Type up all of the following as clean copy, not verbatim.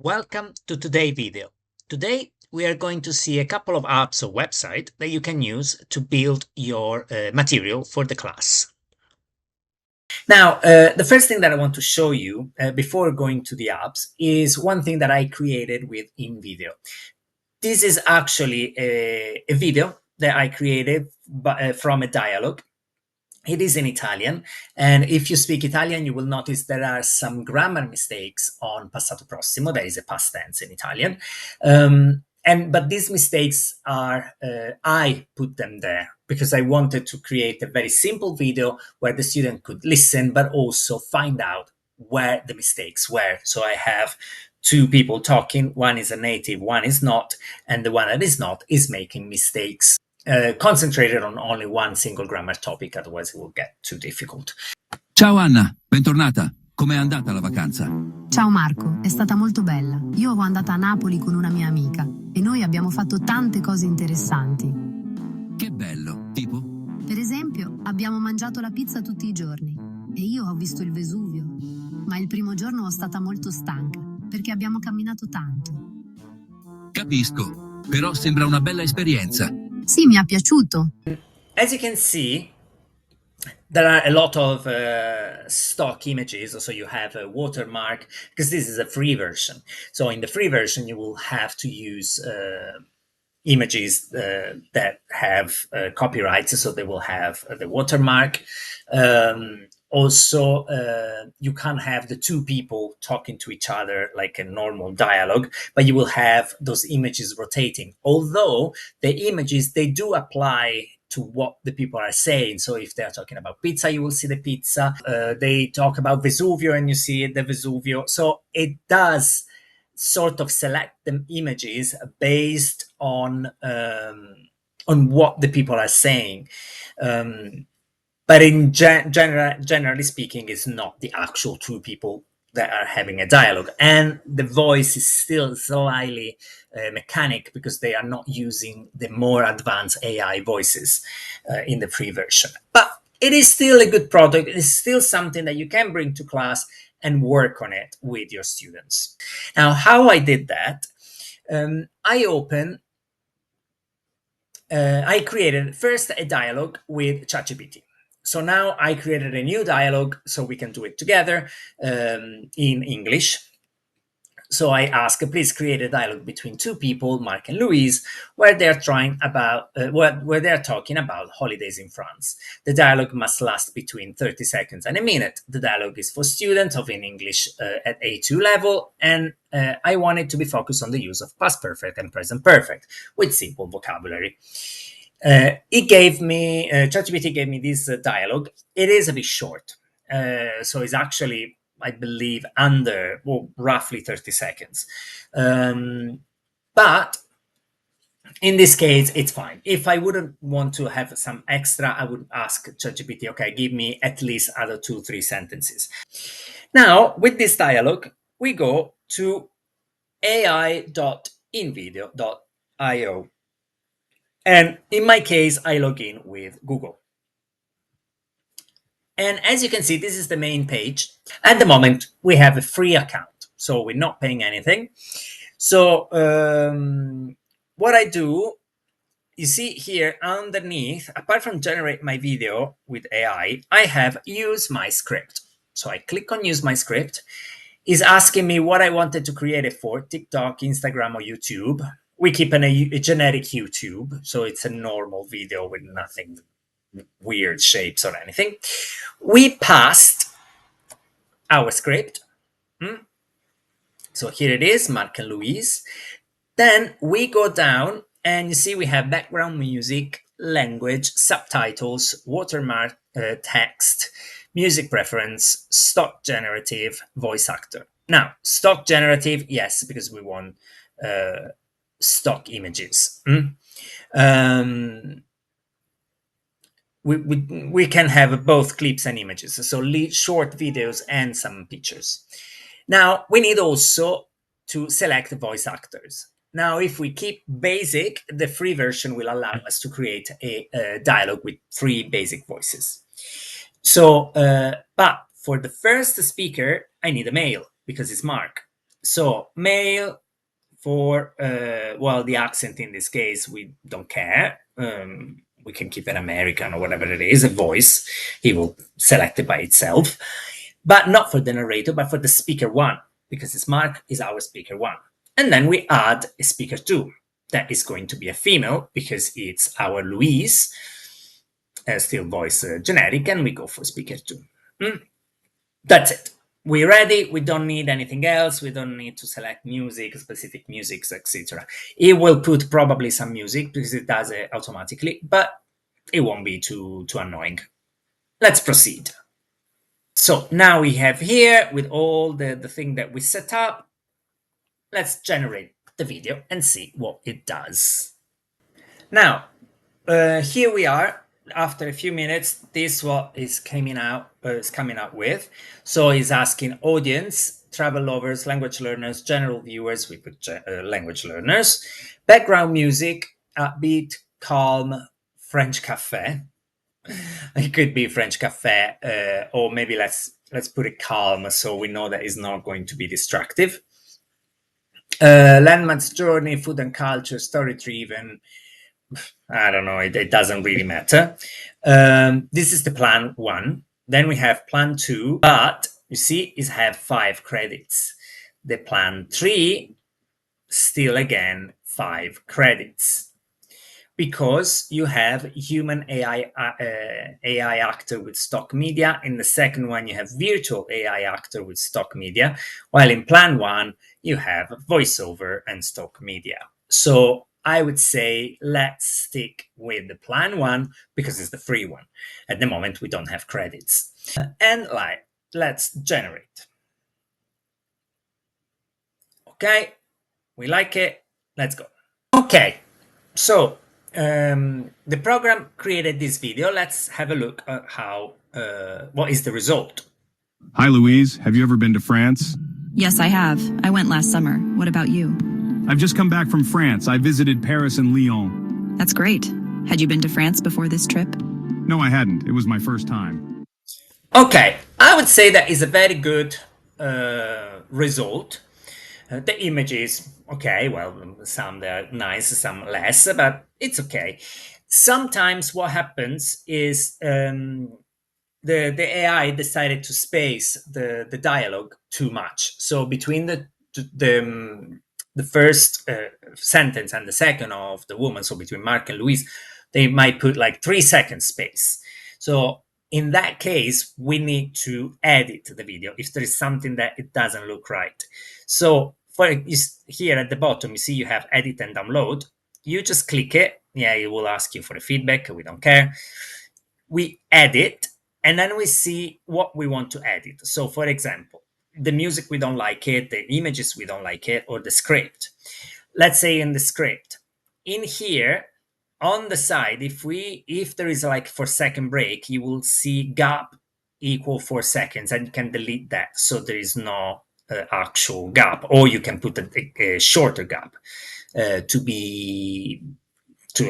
Welcome to today's video. Today we are going to see a couple of apps or websites that you can use to build your material for the class. Now, the first thing that I want to show you before going to the apps is one thing that I created with Invideo. This is actually a video that I created from a dialogue. It is in Italian, and if you speak Italian, you will notice there are some grammar mistakes on passato prossimo. That is a past tense in Italian, but these mistakes are I put them there because I wanted to create a very simple video where the student could listen, but also find out where the mistakes were. So I have two people talking. One is a native, one is not, and the one that is not is making mistakes. Concentrated on only one single grammar topic, otherwise it will get too difficult. Ciao Anna, bentornata. Com'è andata la vacanza? Ciao Marco, è stata molto bella. Io ero andata a Napoli con una mia amica e noi abbiamo fatto tante cose interessanti. Che bello, tipo? Per esempio, abbiamo mangiato la pizza tutti i giorni e io ho visto il Vesuvio. Ma il primo giorno ero stata molto stanca perché abbiamo camminato tanto. Capisco, però sembra una bella esperienza. Sì, mi è piaciuto. As you can see, there are a lot of stock images. So you have a watermark because this is a free version. So in the free version, you will have to use images that have copyrights. So they will have the watermark. Also, you can't have the two people talking to each other like a normal dialogue, but you will have those images rotating. Although the images, they do apply to what the people are saying. So if they're talking about pizza, you will see the pizza. They talk about Vesuvio and you see the Vesuvio. So it does sort of select the images based on what the people are saying. But in generally speaking, it's not the actual two people that are having a dialogue. And the voice is still slightly mechanic because they are not using the more advanced AI voices in the free version. But it is still a good product. It is still something that you can bring to class and work on it with your students. Now, how I did that, I created first a dialogue with ChatGPT. So now I created a new dialogue so we can do it together in English. So I ask, please create a dialogue between two people, Mark and Louise, where they're talking about holidays in France. The dialogue must last between 30 seconds and a minute. The dialogue is for students of in English at A2 level, and I want it to be focused on the use of past perfect and present perfect with simple vocabulary. ChatGPT gave me this dialogue. It is a bit short. So it's actually, I believe, under roughly 30 seconds. But in this case, it's fine. If I wouldn't want to have some extra, I would ask ChatGPT, okay, give me at least other 2-3 sentences. Now, with this dialogue, we go to ai.invideo.io. And in my case, I log in with Google. And as you can see, this is the main page. At the moment, we have a free account, so we're not paying anything. So what I do, you see here underneath, apart from generate my video with AI, I have use my script. So I click on use my script. It's asking me what I wanted to create it for, TikTok, Instagram, or YouTube. We keep a generic YouTube, so it's a normal video with nothing weird shapes or anything. We passed our script. So here it is, Mark and Louise. Then we go down and you see we have background music, language, subtitles, watermark text, music preference, stock generative, voice actor. Now, stock generative, yes, because we want stock images. We can have both clips and images, so short videos and some pictures. Now, we need also to select voice actors. Now, if we keep basic, the free version will allow us to create a dialogue with 3 basic voices. So, but for the first speaker, I need a male because it's Mark. So male for, well, the accent in this case, we don't care. We can keep it American or whatever it is, a voice. He will select it by itself, but not for the narrator, but for the speaker one, because this Mark is our speaker one. And then we add a speaker two. That is going to be a female because it's our Louise, still voice generic, and we go for speaker two. That's it. We're ready. We don't need anything else. We don't need to select music, specific musics, etc. It will put probably some music because it does it automatically, but it won't be too annoying. Let's proceed. So now we have here with all the thing that we set up. Let's generate the video and see what it does. Now, here we are. After a few minutes, this what is coming out with. So it's asking audience, travel lovers, language learners, general viewers. We put language learners. Background music, upbeat, calm, French cafe. It could be French cafe, or maybe let's put it calm so we know that it's not going to be distractive. Landmarks journey, food and culture, story driven. I don't know, it doesn't really matter. This is the plan one. Then we have plan two, but you see, it have 5 credits. The plan three, still again 5 credits. Because you have human AI actor with stock media. In the second one, you have virtual AI actor with stock media, while in plan one, you have voiceover and stock media. So I would say let's stick with the plan one because it's the free one. At the moment, we don't have credits. And let's generate. Okay, we like it. Let's go. Okay, so the program created this video. Let's have a look at what is the result. Hi, Louise. Have you ever been to France? Yes, I have. I went last summer. What about you? I've just come back from France. I visited Paris and Lyon. That's great. Had you been to France before this trip? No, I hadn't. It was my first time. Okay, I would say that is a very good result. The images, okay, well, some they're nice, some less, but it's okay. Sometimes what happens is the AI decided to space the dialogue too much. So between the first sentence and the second of the woman, so between Mark and Louise, they might put like 3 seconds space. So in that case, we need to edit the video if there is something that it doesn't look right. So here at the bottom, you see you have edit and download. You just click it. Yeah, it will ask you for the feedback. We don't care. We edit, and then we see what we want to edit. So for example, the music, we don't like it, the images, we don't like it, or the script. Let's say in the script, in here on the side, if there is like 4-second break, you will see gap equal 4 seconds, and you can delete that so there is no actual gap, or you can put a shorter gap to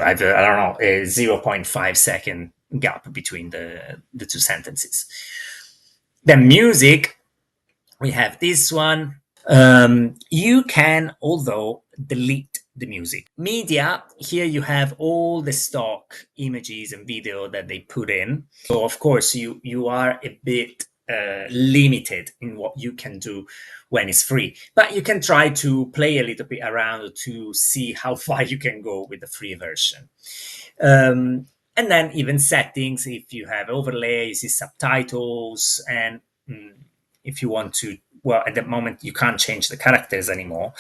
either, I don't know, a 0.5 second gap between the 2 sentences. Then music, we have this one. You can, although, delete the music. Media, here you have all the stock images and video that they put in. So of course you are a bit limited in what you can do when it's free, but you can try to play a little bit around to see how far you can go with the free version. And then even settings, if you have overlays, subtitles, and if you want to, well, at the moment you can't change the characters anymore,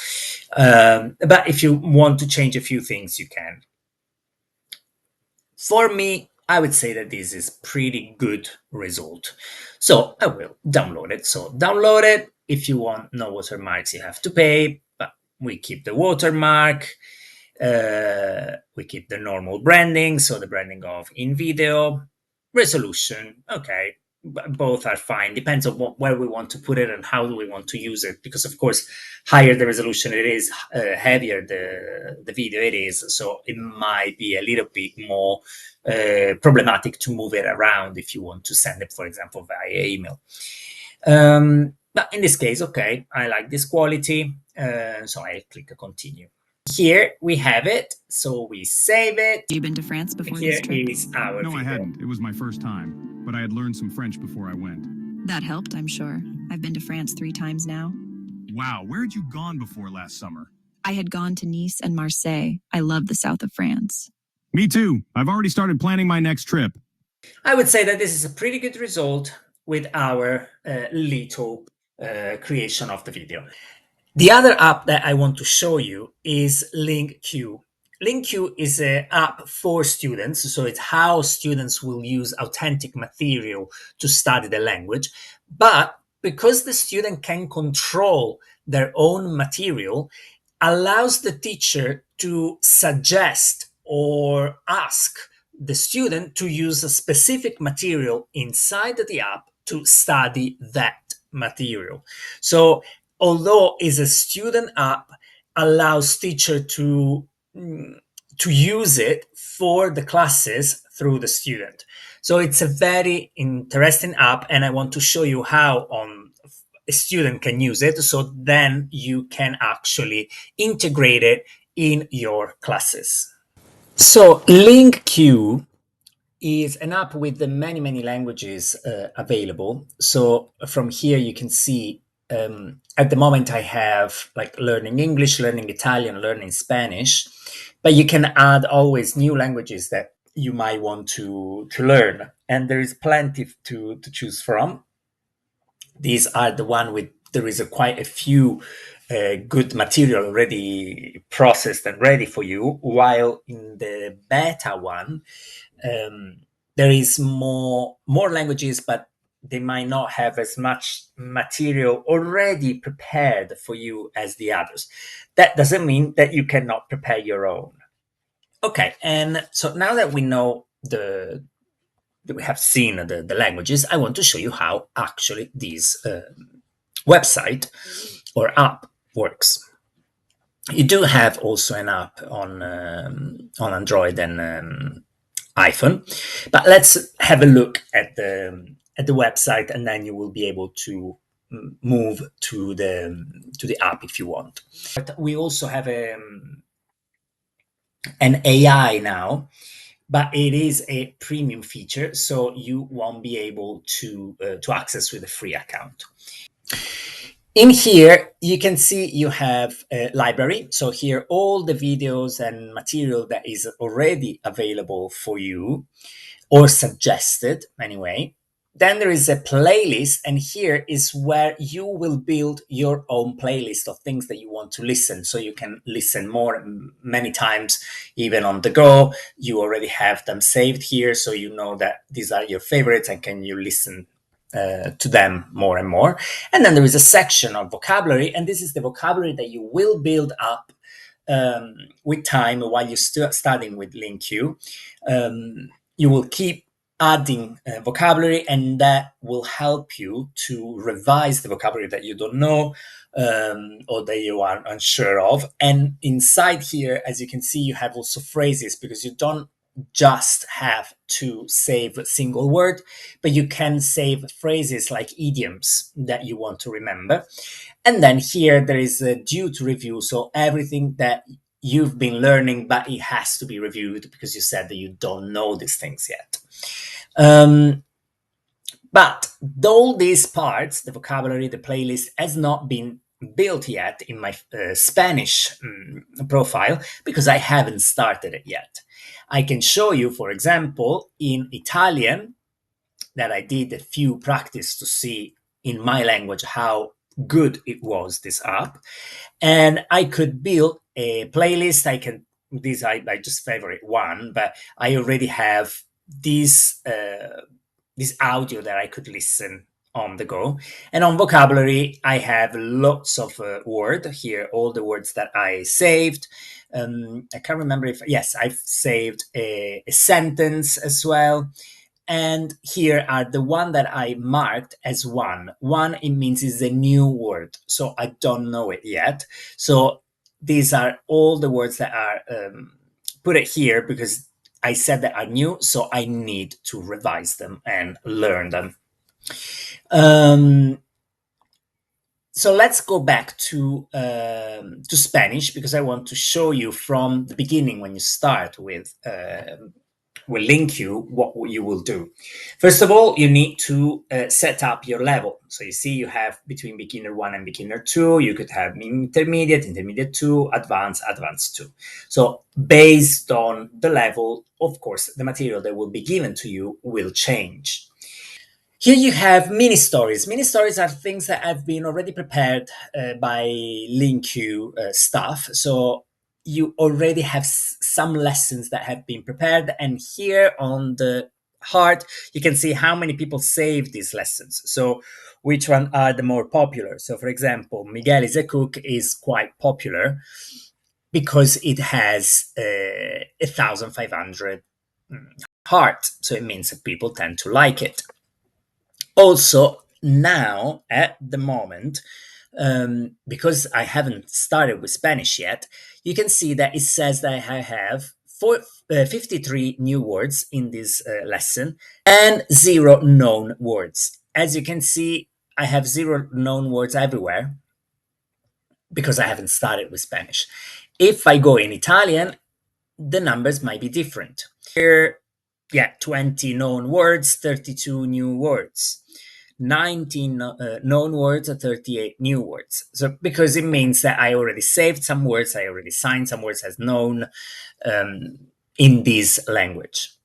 but if you want to change a few things, you can. For me, I would say that this is pretty good result. So I will download it. So download it. If you want no watermarks, you have to pay, but we keep the watermark. We keep the normal branding, so the branding of Invideo. Resolution, okay, both are fine. Depends on where we want to put it and how do we want to use it, because of course higher the resolution it is, heavier the video it is, so it might be a little bit more problematic to move it around if you want to send it, for example, via email. But in this case, okay, I like this quality, so I click continue. Here we have it, so we save it. Have you been to France before Here this trip? is our No, I video. hadn't. It was my first time, but I had learned some French before I went. That helped, I'm sure. I've been to France 3 times now. Wow, where had you gone before last summer? I had gone to Nice and Marseille. I love the south of France. Me too. I've already started planning my next trip. I would say that this is a pretty good result with our little creation of the video. The other app that I want to show you is LingQ. LingQ is an app for students, so it's how students will use authentic material to study the language. But because the student can control their own material, allows the teacher to suggest or ask the student to use a specific material inside the app to study that material. So although it's a student app, allows teacher to use it for the classes through the student. So it's a very interesting app, and I want to show you how a student can use it, so then you can actually integrate it in your classes. So LingQ is an app with the many languages available. So from here you can see at the moment I have like learning English, learning Italian, learning Spanish, but you can add always new languages that you might want to learn, and there is plenty to choose from. These are the one with there is quite a few good material already processed and ready for you, while in the beta one there is more languages, but they might not have as much material already prepared for you as the others. That doesn't mean that you cannot prepare your own. Okay, and so now that we know that we have seen the languages, I want to show you how actually this website or app works. You do have also an app on Android and iPhone, but let's have a look at the website, and then you will be able to move to the app if you want. But we also have an AI now, but it is a premium feature, so you won't be able to access with a free account. In here, you can see you have a library. So here, all the videos and material that is already available for you or suggested anyway. Then there is a playlist, and here is where you will build your own playlist of things that you want to listen. So you can listen more, many times, even on the go. You already have them saved here, so you know that these are your favorites, and can you listen to them more and more. And then there is a section of vocabulary, and this is the vocabulary that you will build up with time while you're still studying with LingQ. You will keep adding vocabulary, and that will help you to revise the vocabulary that you don't know or that you are unsure of. And inside here, as you can see, you have also phrases, because you don't just have to save a single word, but you can save phrases like idioms that you want to remember. And then here there is a due to review, so everything that you've been learning, but it has to be reviewed because you said that you don't know these things yet. But all these parts, the vocabulary, the playlist, has not been built yet in my Spanish profile, because I haven't started it yet. I can show you, for example, in Italian, that I did a few practice to see in my language how good it was, this app. And I could build a playlist. I just favorite one, but I already have this this audio that I could listen on the go. And on vocabulary, I have lots of word here, all the words that I saved. I can't remember if, yes, I've saved a sentence as well. And here are the one that I marked as one. One, it means is a new word, so I don't know it yet. So these are all the words that are put it here because I said that are new, so I need to revise them and learn them. So let's go back to Spanish, because I want to show you from the beginning, when you start with LingQ, what you will do. First of all, you need to set up your level. So you see, you have between beginner 1 and beginner 2. You could have intermediate, intermediate 2, advanced, advanced 2. So based on the level, of course, the material that will be given to you will change. Here you have mini stories. Mini stories are things that have been already prepared by LingQ staff. So you already have some lessons that have been prepared. And here on the heart, you can see how many people saved these lessons. So which one are the more popular? So for example, Miguel is a cook is quite popular because it has 1,500 heart. So it means that people tend to like it. Also, now at the moment, because I haven't started with Spanish yet, you can see that it says that I have 53 new words in this lesson and 0 known words. As you can see, I have 0 known words everywhere because I haven't started with Spanish. If I go in Italian, the numbers might be different. Here, 20 known words, 32 new words. 19 known words, 38 new words. So because it means that I already saved some words, I already signed some words as known in this language.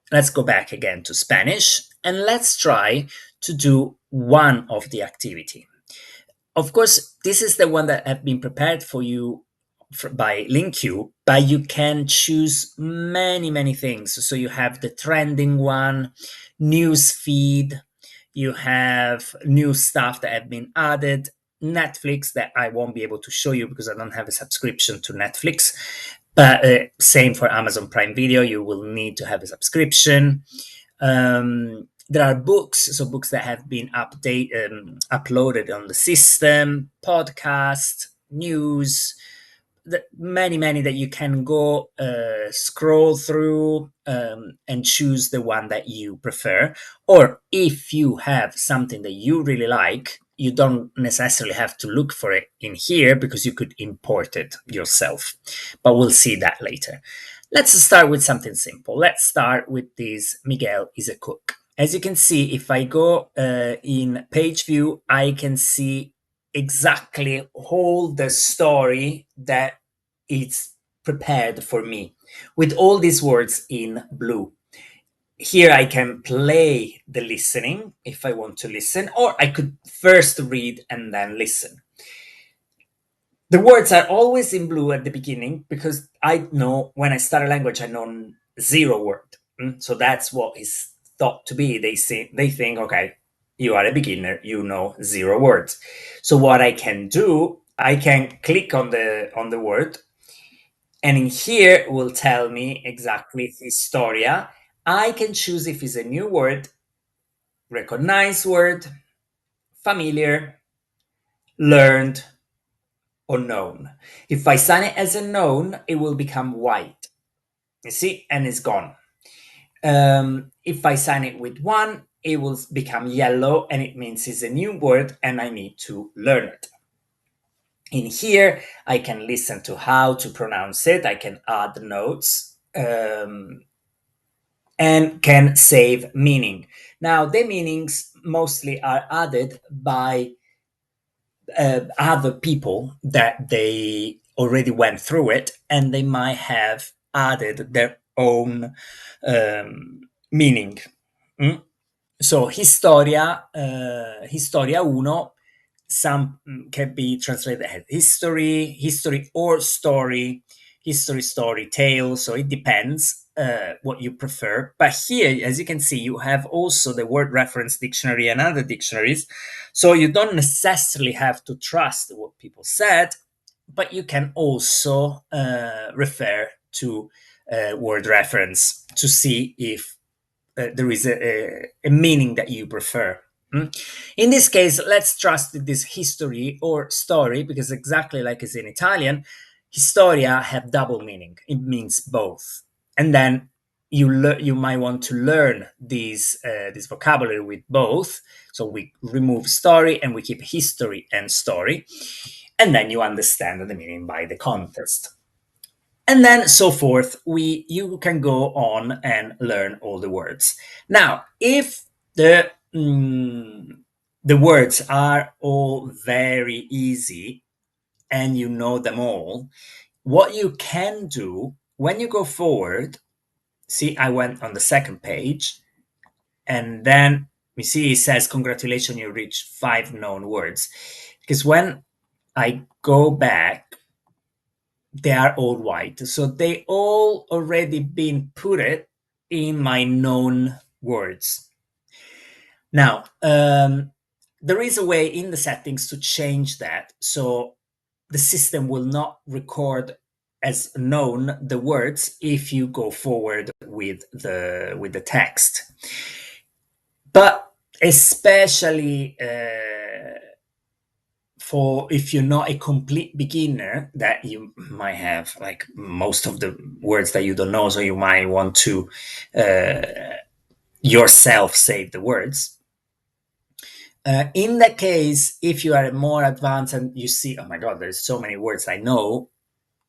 Let's go back again to Spanish and let's try to do one of the activity. Of course, this is the one that have been prepared for you by LingQ, but you can choose many things. So you have the trending one, news feed, you have new stuff that have been added, Netflix that I won't be able to show you because I don't have a subscription to Netflix. But same for Amazon Prime Video, you will need to have a subscription. There are books, so books that have been uploaded on the system, podcast, news, many that you can go scroll through and choose the one that you prefer. Or if you have something that you really like, you don't necessarily have to look for it in here because you could import it yourself, but we'll see that later. Let's start with something simple. Let's start with this Miguel is a cook. As you can see, if I go in page view, I can see exactly all the story that is prepared for me with all these words in blue. Here I can play the listening if I want to listen, or I could first read and then listen. The words are always in blue at the beginning because I know when I start a language, I know 0 word. So that's what is thought to be. They think, okay, you are a beginner, you know 0 words. So what I can do, I can click on the word, and in here it will tell me exactly historia. I can choose if it's a new word, recognized word, familiar, learned, or known. If I sign it as a known, it will become white. You see, and it's gone. If I sign it with 1, it will become yellow, and it means it's a new word and I need to learn it. In here, I can listen to how to pronounce it. I can add notes and can save meaning. Now, the meanings mostly are added by other people that they already went through it, and they might have added their own meaning. So historia 1, some can be translated as history or story, story, tale. So it depends what you prefer. But here, as you can see, you have also the word reference dictionary and other dictionaries. So you don't necessarily have to trust what people said, but you can also refer to word reference to see if there is a meaning that you prefer. In this case, let's trust this history or story, because exactly like it's in Italian, historia have double meaning. It means both. And then you might want to learn this vocabulary with both. So we remove story and we keep history and story, and then you understand the meaning by the context. And then so forth, you can go on and learn all the words. Now, if the words are all very easy and you know them all, what you can do when you go forward, see, I went on the second page, and then you see it says, congratulations, you reached 5 known words. Because when I go back, they are all white. So they all already been put it in my known words. Now, there is a way in the settings to change that. So the system will not record as known the words if you go forward with the text. But especially for if you're not a complete beginner, that you might have like most of the words that you don't know, so you might want to yourself save the words. In that case, if you are more advanced and you see, oh my god, there's so many words I know,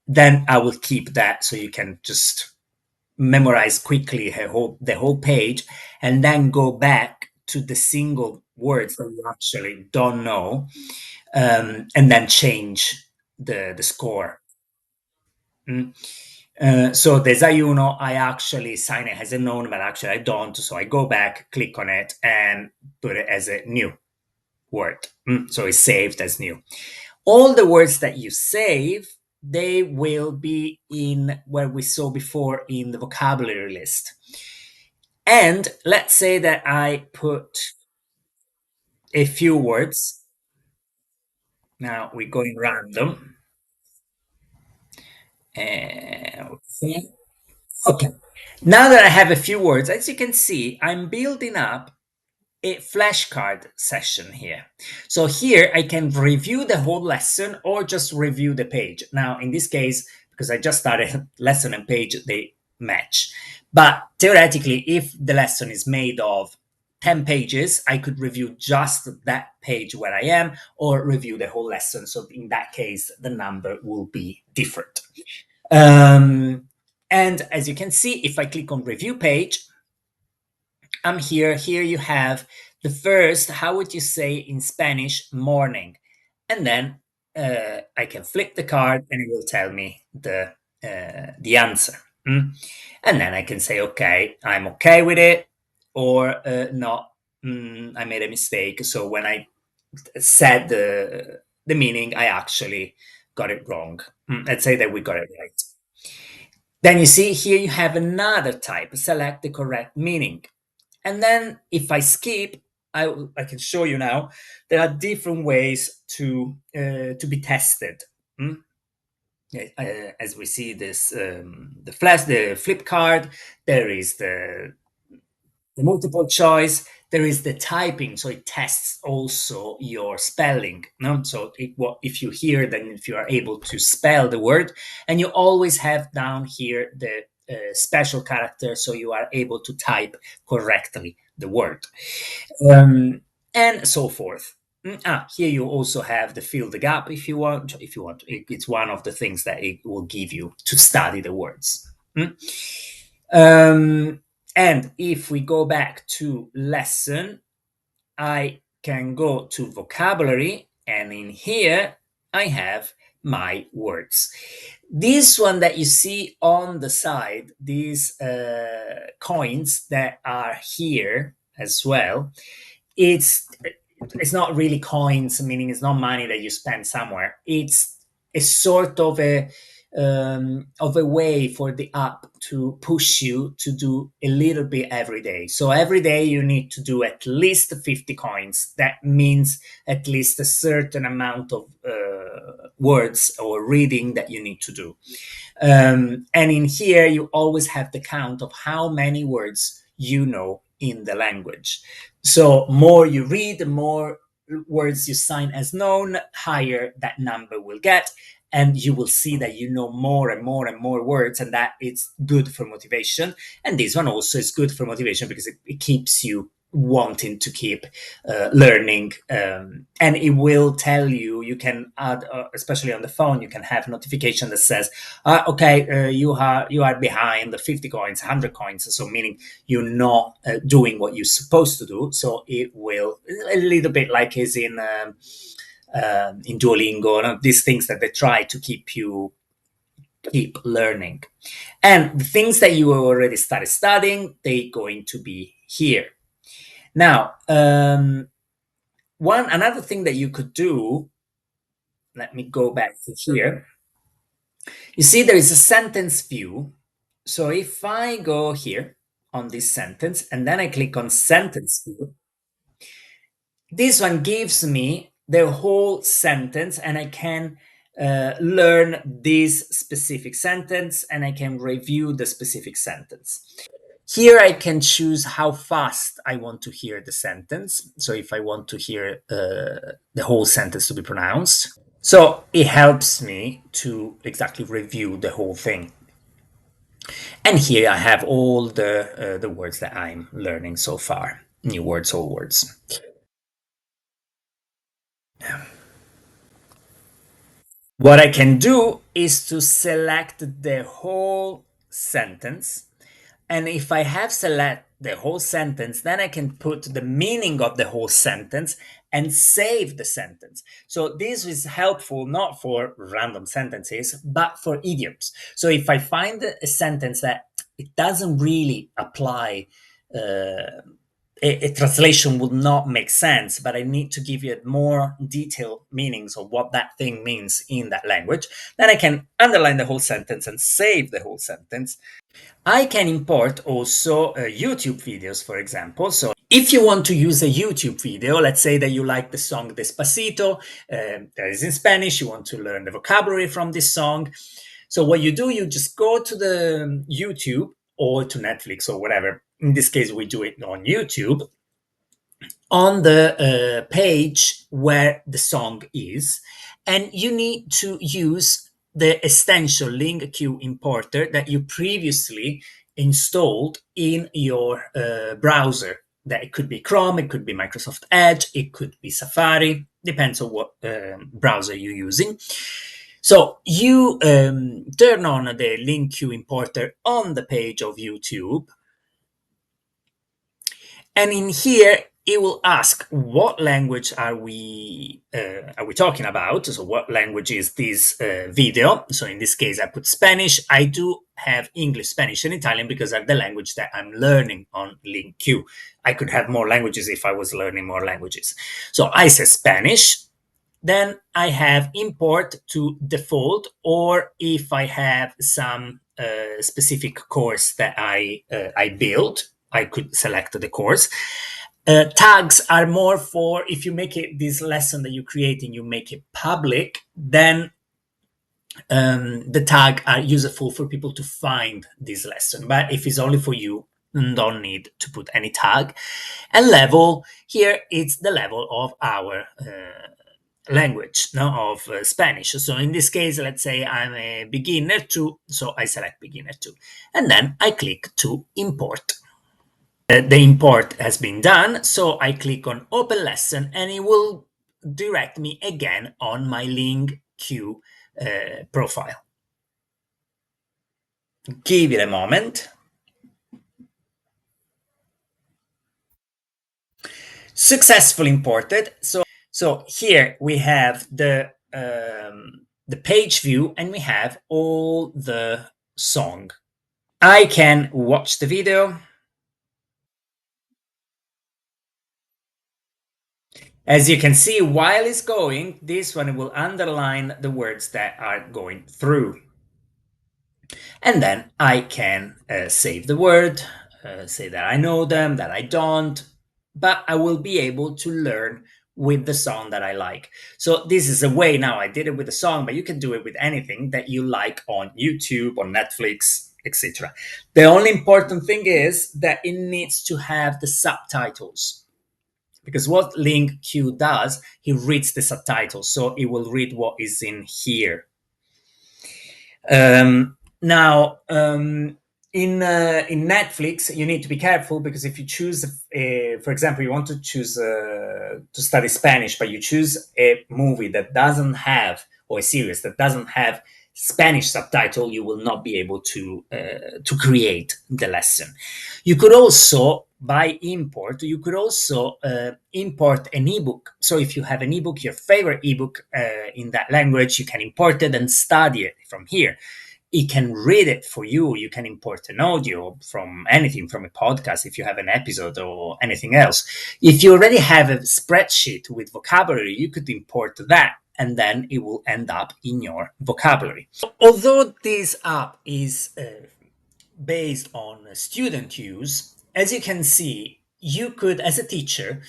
then I will keep that so you can just memorize quickly the whole page, and then go back to the single words that you actually don't know, and then change the score. So desayuno, I actually sign it as a known, but actually I don't. So I go back, click on it, and put it as a new word. So it's saved as new. All the words that you save, they will be in where we saw before in the vocabulary list. And let's say that I put a few words. Now we're going random. Okay. Okay. Now that I have a few words, as you can see, I'm building up a flashcard session here. So here I can review the whole lesson or just review the page. Now, in this case, because I just started lesson and page, they match. But theoretically, if the lesson is made of 10 pages, I could review just that page where I am or review the whole lesson. So in that case, the number will be different. And as you can see, if I click on review page, I'm here. Here you have the first, how would you say in Spanish, morning? And then I can flip the card and it will tell me the answer. And then I can say, okay, I'm okay with it, or no, I made a mistake. So when I said the meaning, I actually got it wrong. Let's say that we got it right. Then you see here you have another type, select the correct meaning. And then if I skip, I can show you now, there are different ways to be tested. As we see this, the flip card, there is the multiple choice, there is the typing, so it tests also your spelling. No? So if you hear, then if you are able to spell the word, and you always have down here the special character, so you are able to type correctly the word, and so forth. Here you also have the fill the gap if you want. It's one of the things that it will give you to study the words. And if we go back to lesson, I can go to vocabulary, and in here I have my words. This one that you see on the side, these coins that are here as well, it's not really coins, meaning it's not money that you spend somewhere. It's a sort of a way for the app to push you to do a little bit every day. So every day you need to do at least 50 coins. That means at least a certain amount of words or reading that you need to do. And in here, you always have the count of how many words you know in the language. So more you read, the more words you sign as known, higher that number will get. and you will see that you know more and more and more words, and that it's good for motivation. And this one also is good for motivation because it keeps you wanting to keep learning, and it will tell you, you can add, especially on the phone, you can have notification that says, okay, you are behind the 50 coins, 100 coins, so meaning you're not doing what you're supposed to do. So it will, a little bit like is in Duolingo, these things that they try to keep learning. And the things that you already started studying, they're going to be here. Now, another thing that you could do, let me go back to here. You see, there is a sentence view. So if I go here on this sentence and then I click on sentence view, this one gives me the whole sentence, and I can learn this specific sentence, and I can review the specific sentence. Here I can choose how fast I want to hear the sentence. So if I want to hear the whole sentence to be pronounced. So it helps me to exactly review the whole thing. And here I have all the words that I'm learning so far. New words, old words. What I can do is to select the whole sentence. And if I have select the whole sentence, then I can put the meaning of the whole sentence and save the sentence. So this is helpful not for random sentences, but for idioms. So if I find a sentence that it doesn't really apply, a translation would not make sense, but I need to give you more detailed meanings of what that thing means in that language, then I can underline the whole sentence and save the whole sentence. I can import also YouTube videos, for example. So if you want to use a YouTube video, let's say that you like the song Despacito, that is in Spanish, you want to learn the vocabulary from this song. So what you do, you just go to the YouTube or to Netflix or whatever. In this case, we do it on YouTube, on the page where the song is, and you need to use the extension LingQ importer that you previously installed in your browser. That it could be Chrome, it could be Microsoft Edge, it could be Safari, depends on what browser you're using. So you turn on the LingQ importer on the page of YouTube, and in here it will ask what language are we talking about. So what language is this video? So in this case I put Spanish. I do have English, Spanish, and Italian because are the language that I'm learning on LingQ. I could have more languages if I was learning more languages. So I say Spanish. Then I have import to default, or if I have some specific course that I built, I could select the course. Tags are more for if you make it this lesson that you're creating, you make it public, then the tag are useful for people to find this lesson. But if it's only for you, don't need to put any tag. And level, here it's the level of our language, no, of Spanish. So in this case, let's say I'm a beginner 2, so I select beginner 2. And then I click to import. The import has been done, so I click on open lesson and it will direct me again on my LingQ profile. Give it a moment. Successfully imported. So here we have the page view, and we have all the song. I can watch the video. As you can see, while it's going, this one will underline the words that are going through. And then I can save the word, say that I know them, that I don't, but I will be able to learn with the song that I like. So this is a way. Now I did it with a song, but you can do it with anything that you like on YouTube, on Netflix, etc. The only important thing is that it needs to have the subtitles, because what LingQ does, he reads the subtitles, so it will read what is in here. Now, in Netflix, you need to be careful because if you choose, for example, you want to choose to study Spanish, but you choose a movie that doesn't have, or a series that doesn't have Spanish subtitle, you will not be able to create the lesson. You could also, by import, you could also import an ebook. So if you have an ebook, your favorite ebook in that language, you can import it and study it from here. It can read it for you. You can import an audio from anything, from a podcast, if you have an episode or anything else. If you already have a spreadsheet with vocabulary, you could import that and then it will end up in your vocabulary. Although this app is based on student use, as you can see, you could, as a teacher,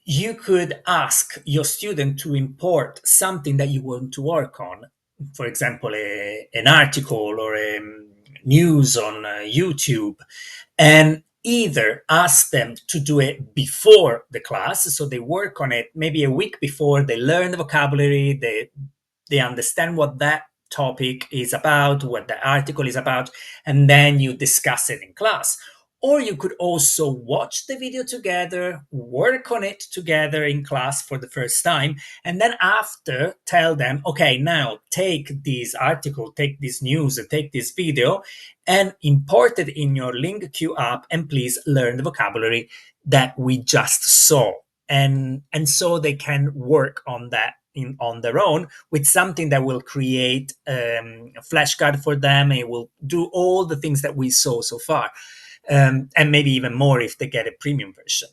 you could ask your student to import something that you want to work on, for example, an article or a news on YouTube, and either ask them to do it before the class, so they work on it maybe a week before, they learn the vocabulary, they understand what that topic is about, what the article is about, and then you discuss it in class. Or you could also watch the video together, work on it together in class for the first time, and then after tell them, okay, now take this article, take this news, and take this video, and import it in your LingQ app, and please learn the vocabulary that we just saw. And so they can work on that on their own with something that will create a flashcard for them. It will do all the things that we saw so far, and maybe even more if they get a premium version.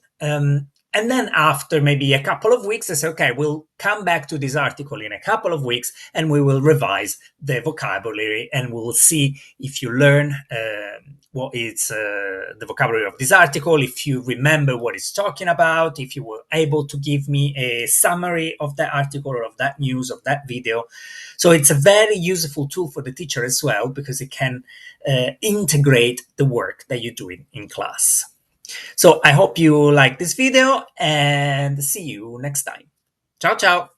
And then after maybe a couple of weeks, I say, okay, we'll come back to this article in a couple of weeks and we will revise the vocabulary and we'll see if you learn what is the vocabulary of this article, if you remember what it's talking about, if you were able to give me a summary of that article or of that news, of that video. So it's a very useful tool for the teacher as well, because it can integrate the work that you do in class. So I hope you like this video and see you next time. Ciao, ciao.